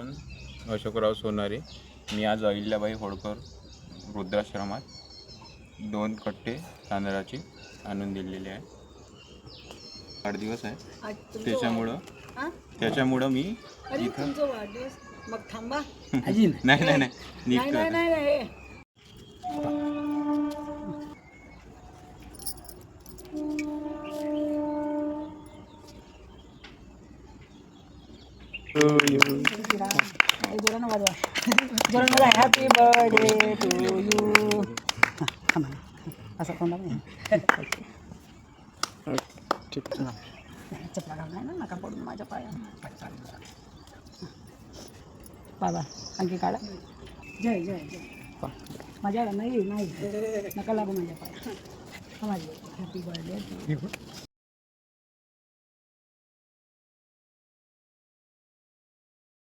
आपण अशोकराव सोनारे. मी आज अहिल्याबाई होळकर वृद्धाश्रमात 2 कट्टे तांदळाचे आणून दिलेले आहे. वाढदिवस आहे त्याच्यामुळं मी इथं वाढदिवस मग थांबा. नाही निघतो. Happy birthday to you. असं कोणता चपला घाल नाही ना, नका पडून माझ्या पाया. बाबा आणखी काढा. जय जय जय. माझ्या नाही नका लागू माझ्या पाया. माझी हॅपी बर्थडे.